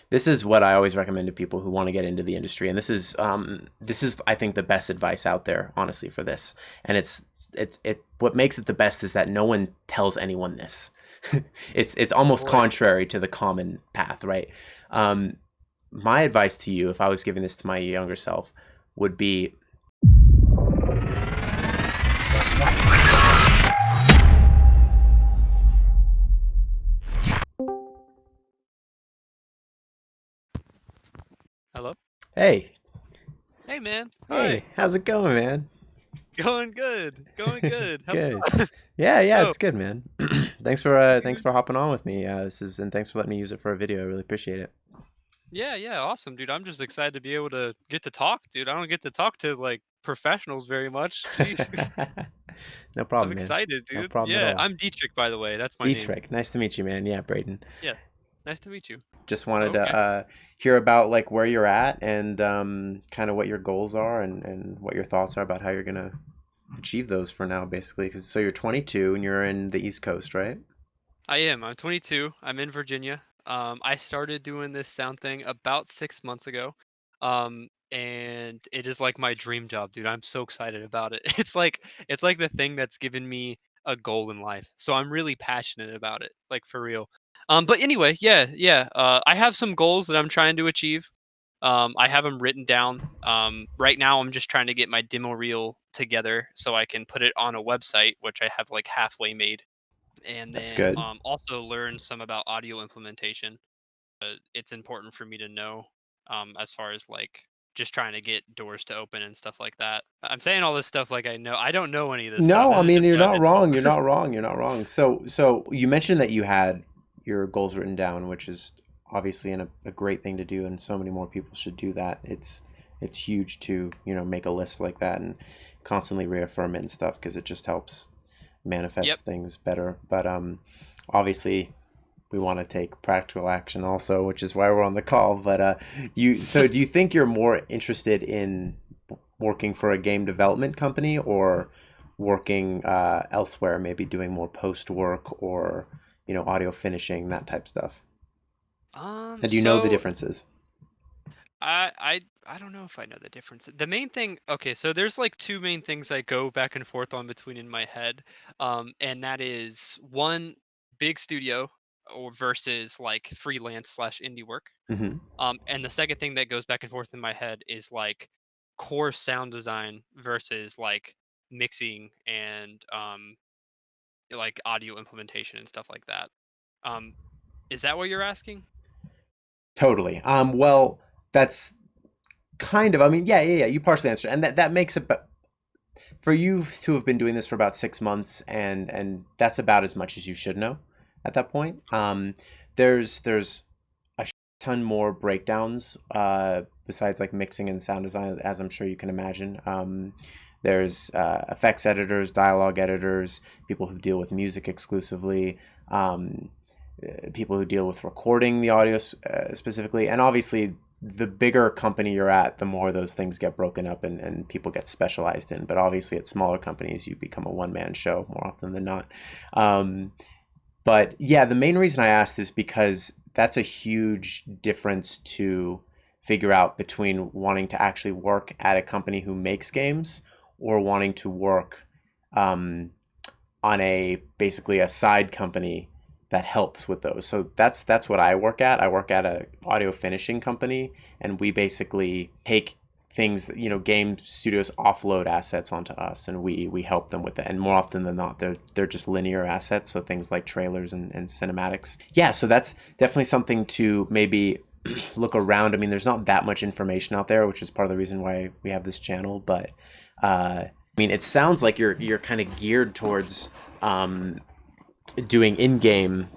This is what I always recommend to people who want to get into the industry, and this is I think the best advice out there, honestly, for this. And it what makes it the best is that no one tells anyone this. It's almost Boy. contrary to the common path, right? Um, my advice to you, if I was giving this to my younger self, would be Hello? hey, Hey man. Hi. hey, how's it going, man? Going good. Going good. How Good. about Yeah, so it's good, man. Thanks dude? for hopping on with me. And thanks for letting me use it for a video. I really appreciate it. Yeah, yeah, awesome, dude. I'm just excited to be able to get to talk, dude. I don't get to talk to like professionals very much. Jeez. No I'm problem, man. excited, No dude. problem at Yeah, all. I'm Dietrich, by the way. That's my name. Dietrich, nice to meet you, man. Yeah, Braden. Yeah. Nice to meet you. Just wanted to Okay. hear about like where you're at and kind of what your goals are and what your thoughts are about how you're gonna achieve those for now, basically. Because so you're 22 and you're in the East Coast, right? I am. I'm 22. I'm in Virginia. I started doing this sound thing about 6 months ago. And it is like my dream job, dude. I'm so excited about it. It's like the thing that's given me a goal in life. So I'm really passionate about it, like for real. But anyway, yeah, yeah. I have some goals that I'm trying to achieve. I have them written down. Right now, I'm just trying to get my demo reel together so I can put it on a website, which I have like halfway made, and That's then good. also learn some about audio implementation. It's important for me to know, as far as like just trying to get doors to open and stuff like that. I'm saying all this stuff like I know. I don't know any of this stuff. No, This I is mean just you're what I've not been told. wrong. You're not wrong. You're not wrong. So you mentioned that you had your goals written down, which is obviously a great thing to do, and so many more people should do that. It's huge to make a list like that and constantly reaffirm it and stuff because it just helps Yep. manifest things better. But obviously we want to take practical action also, which is why we're on the call. But you so do you think you're more interested in working for a game development company or working elsewhere, maybe doing more post work or audio finishing, that type stuff? And do you know the So differences? I don't know if I know the difference. The main thing, okay, so there's like two main things I go back and forth on between in my head. And that is one, big studio or versus like freelance slash indie work. Hmm. And the second thing that goes back and forth in my head is like core sound design versus like mixing and like audio implementation and stuff like that. Um, is that what you're asking? Totally. Well, that's kind of. I mean, yeah. You partially answered, and that makes it. For you to have been doing this for about 6 months, and that's about as much as you should know at that point. There's a ton more breakdowns besides like mixing and sound design, as I'm sure you can imagine. There's effects editors, dialogue editors, people who deal with music exclusively, um, people who deal with recording the audio specifically, and obviously the bigger company you're at, the more those things get broken up and people get specialized in. But obviously, at smaller companies, you become a one man show more often than not. Um, but yeah, the main reason I asked is because that's a huge difference to figure out between wanting to actually work at a company who makes games or wanting to work um, on a basically a side company that helps with those. So that's what I work at. I work at a audio finishing company, and we basically take things that game studios offload assets onto us, and we help them with it. And more often than not, they're just linear assets, so things like trailers and cinematics. Yeah, so that's definitely something to maybe look around. I mean, there's not that much information out there, which is part of the reason why we have this channel. But I mean, it sounds like you're kind of geared towards um, doing in-game,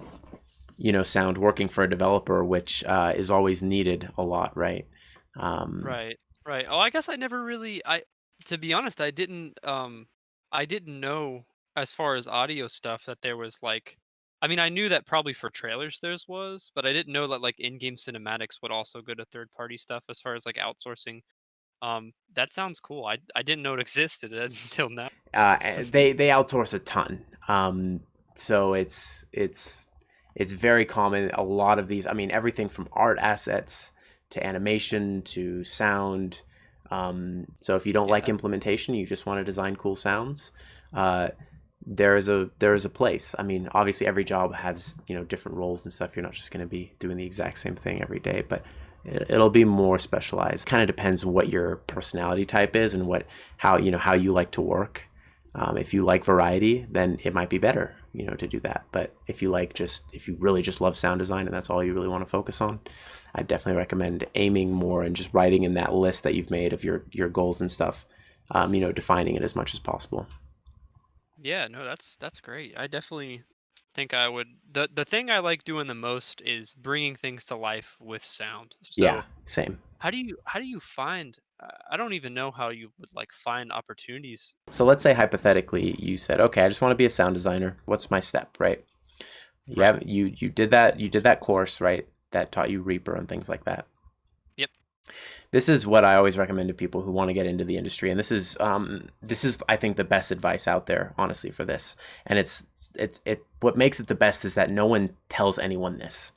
sound, working for a developer, which is always needed a lot, right? Um, Right, right. Oh, I guess I never really to be honest, I didn't know as far as audio stuff that there was like I mean, I knew that probably for trailers theirs was, but I didn't know that like in-game cinematics would also go to third-party stuff as far as like outsourcing. That sounds cool. I didn't know it existed until now. they outsource a ton, so it's It's very common. A lot of these, I mean, everything from art assets to animation to sound. So if you don't like Yeah. implementation, you just want to design cool sounds, uh, there is a place. I mean, obviously every job has, different roles and stuff. You're not just going to be doing the exact same thing every day, but it'll be more specialized. Kind of depends what your personality type is and how you like to work. If you like variety, then it might be better, to do that. But if you really just love sound design and that's all you really want to focus on, I definitely recommend aiming more and just writing in that list that you've made of your goals and stuff. Defining it as much as possible. Yeah, no, that's great. I definitely think I would. The thing I like doing the most is bringing things to life with sound. Yeah, So same. how do you find? I don't even know how you would like find opportunities. So let's say hypothetically you said, okay, I just want to be a sound designer. What's my step, right? Right. You did that course, right? That taught you Reaper and things like that. Yep. This is what I always recommend to people who want to get into the industry, and this is I think the best advice out there, honestly, for this. And it what makes it the best is that no one tells anyone this.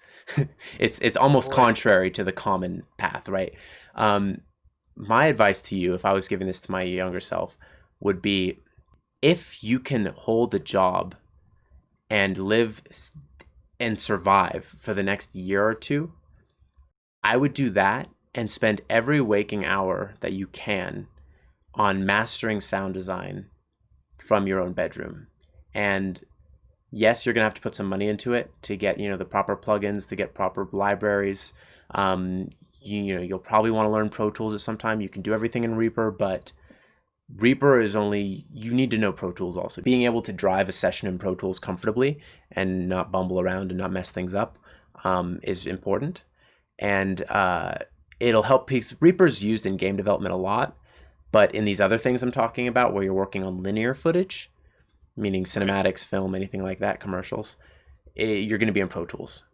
It's Oh almost boy. contrary to the common path, right? Um, my advice to you, if I was giving this to my younger self, would be if you can hold a job and live and survive for the next year or two, I would do that and spend every waking hour that you can on mastering sound design from your own bedroom. And yes, you're gonna have to put some money into it to get the proper plugins, to get proper libraries. Um, you'll probably want to learn Pro Tools at some time. You can do everything in Reaper, but Reaper is only, you need to know Pro Tools also. Being able to drive a session in Pro Tools comfortably and not bumble around and not mess things up is important. And it'll help because Reaper's used in game development a lot, but in these other things I'm talking about where you're working on linear footage, meaning Right. cinematics, film, anything like that, commercials, you're going to be in Pro Tools.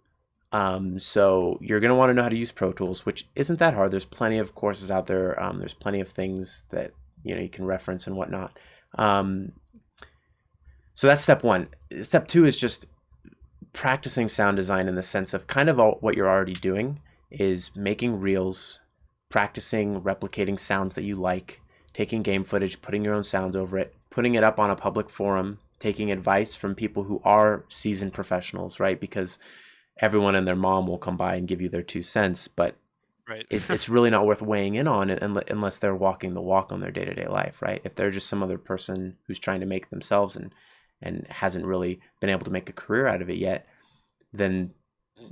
So you're going to want to know how to use Pro Tools, which isn't that hard. There's plenty of courses out there. There's plenty of things that you can reference and whatnot. Um, so that's step one. Step two is just practicing sound design in the sense of kind of what you're already doing is making reels, practicing replicating sounds that you like, taking game footage, putting your own sounds over it, putting it up on a public forum, taking advice from people who are seasoned professionals, right? Because everyone and their mom will come by and give you their 2 cents, but Right. it's really not worth weighing in on it unless they're walking the walk on their day-to-day life, right? If they're just some other person who's trying to make themselves and hasn't really been able to make a career out of it yet, then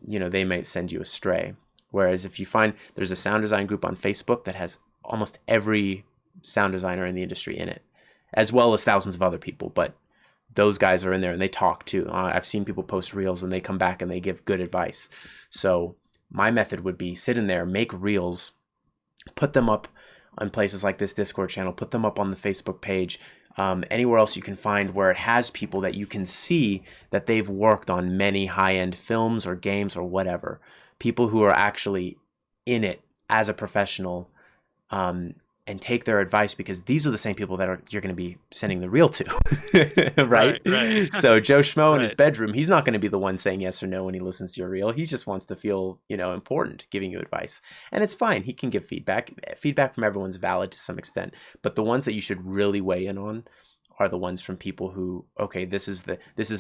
they might send you astray. Whereas if you find there's a sound design group on Facebook that has almost every sound designer in the industry in it, as well as thousands of other people, but those guys are in there and they talk too. I've seen people post reels and they come back and they give good advice. So my method would be sit in there, make reels, put them up on places like this Discord channel, put them up on the Facebook page, anywhere else you can find where it has people that you can see that they've worked on many high-end films or games or whatever. People who are actually in it as a professional, and take their advice because these are the same people that you're going to be sending the reel to, right? Right. Right. So Joe Schmo in his Right. bedroom, he's not going to be the one saying yes or no when he listens to your reel. He just wants to feel, important, giving you advice, and it's fine. He can give feedback. Feedback from everyone's valid to some extent, but the ones that you should really weigh in on are the ones from people who, okay, this is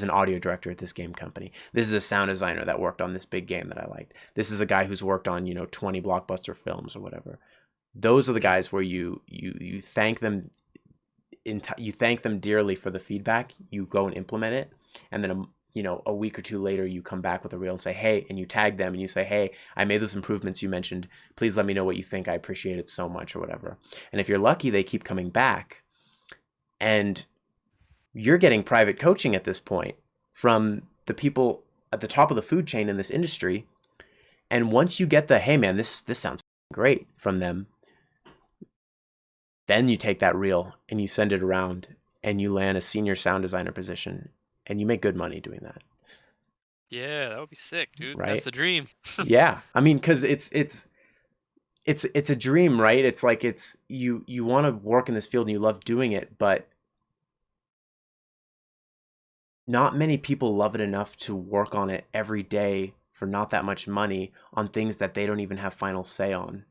an audio director at this game company. This is a sound designer that worked on this big game that I liked. This is a guy who's worked on 20 blockbuster films or whatever. Those are the Yeah. guys where you thank them you thank them dearly for the feedback. You go and implement it, and then a week or two later you come back with a reel and say hey, and you tag them and you say hey, I made those improvements you mentioned. Please let me know what you think. I appreciate it so much or whatever. And if you're lucky, they keep coming back, and you're getting private coaching at this point from the people at the top of the food chain in this industry. And once you get the hey man, this sounds great from them, then you take that reel and you send it around and you land a senior sound designer position and you make good money doing that, Yeah, that would be sick, dude. That's right? the dream. Yeah. I mean, cuz it's a dream, right? It's like you want to work in this field and you love doing it, but not many people love it enough to work on it every day for not that much money on things that they don't even have final say on.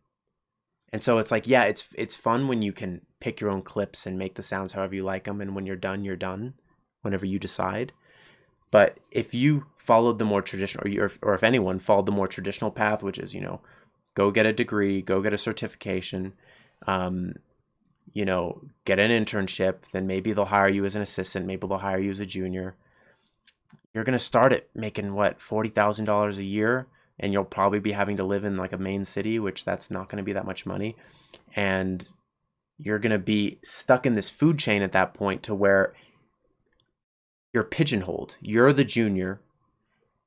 And so it's like, yeah, it's fun when you can pick your own clips and make the sounds however you like them, and when you're done, whenever you decide. But if you followed the more traditional, or if anyone followed the more traditional path, which is, go get a degree, go get a certification, um, get an internship, then maybe they'll hire you as an assistant, maybe they'll hire you as a junior. You're going to start at making what, $40,000 a year, and you'll probably be having to live in like a main city, which that's not going to be that much money. And you're going to be stuck in this food chain at that point to where you're pigeonholed. You're the junior,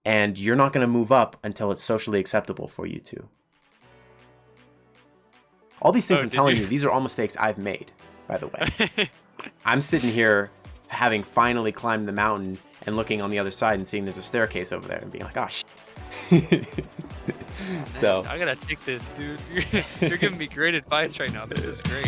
and you're not going to move up until it's socially acceptable for you to. All these things Oh, I'm did telling you? you, these are all mistakes I've made, by the way. I'm sitting here having finally climbed the mountain and looking on the other side and seeing there's a staircase over there and being like, oh, Man, So, I gotta take this, dude. You're giving me great advice right now. This is great.